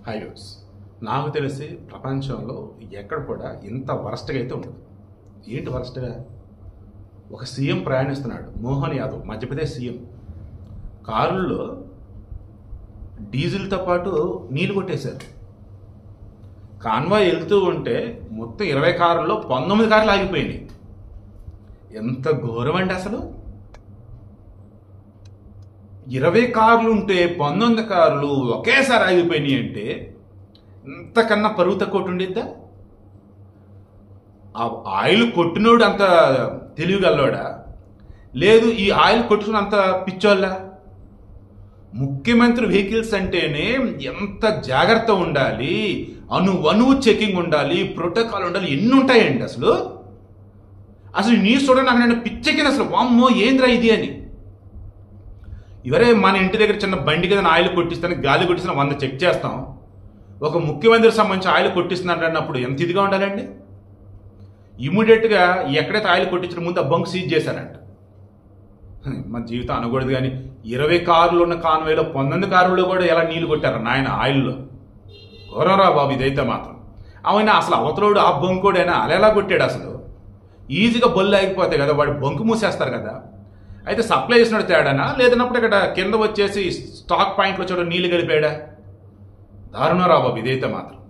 High views. నాకు తెలిసి ప్రపంచంలో ఎక్కడ కూడా ఇంత వరస్ట్గా అయితే ఉండదు. ఏంటి వరస్ట్గా? ఒక సీఎం ప్రయాణిస్తున్నాడు, మోహన్ యాదవ్, మధ్యప్రదేశ్ సీఎం. కారుల్లో డీజిల్తో పాటు నీళ్లు కొట్టేశారు. కాన్వాయ్ వెళ్తూ ఉంటే మొత్తం 20 కార్లలో 19 కార్లు ఆగిపోయినాయి. ఎంత ఘోరం అండి అసలు! 20 కార్లు ఉంటే 19 కార్లు ఒకేసారి ఆగిపోయినాయి అంటే ఇంతకన్నా పరువు తక్కువ ఉండిద్దా? ఆ ఆయిల్ కొట్టినోడు అంత తెలివిగల్లోడా, లేదు ఈ ఆయిల్ కొట్టుకుని అంత పిచ్చోళ్ళ? ముఖ్యమంత్రి వెహికల్స్ అంటేనే ఎంత జాగ్రత్త ఉండాలి, అణువు చెకింగ్ ఉండాలి, ప్రోటోకాల్ ఉండాలి, ఎన్ని ఉంటాయండి అసలు. అసలు న్యూస్ చూడండి, నాకు నేను పిచ్చెక్కిన అసలు. వామ్మో ఏంద్రా ఇది అని. ఇవరే మన ఇంటి దగ్గర చిన్న బండి కింద ఆయిల్ కొట్టిస్తాను, గాలి కొట్టిస్తాను 100 చెక్ చేస్తాం. ఒక ముఖ్యమంత్రికి సంబంధించి ఆయిల్ కొట్టిస్తున్నాడు అన్నప్పుడు ఎంత ఇదిగా ఉండాలండి. ఇమీడియట్గా ఎక్కడైతే ఆయిల్ కొట్టించిన ముందు ఆ బంక్ సీజ్ చేశారంట. మన జీవితం అనకూడదు కానీ 20 కార్లు ఉన్న కాన్వేలో 19 కార్లలో కూడా ఎలా నీళ్లు కొట్టారు నాయన ఆయిల్లో. ఘోరరా బాబు ఇదైతే మాత్రం. అవునా అసలు అవతలోడు ఆ బంకోడైనా అలా ఎలా కొట్టాడు అసలు? ఈజీగా బొల్లు ఆగిపోతాయి కదా, వాడు బంకు మూసేస్తారు కదా. అయితే సప్లై చేసినట్టు తేడానా, లేదన్నప్పుడు ఇక్కడ కింద వచ్చేసి స్టాక్ పాయింట్లో చూడ నీళ్లు గడిపాడా? దారుణరా బాబు ఇదైతే మాత్రం.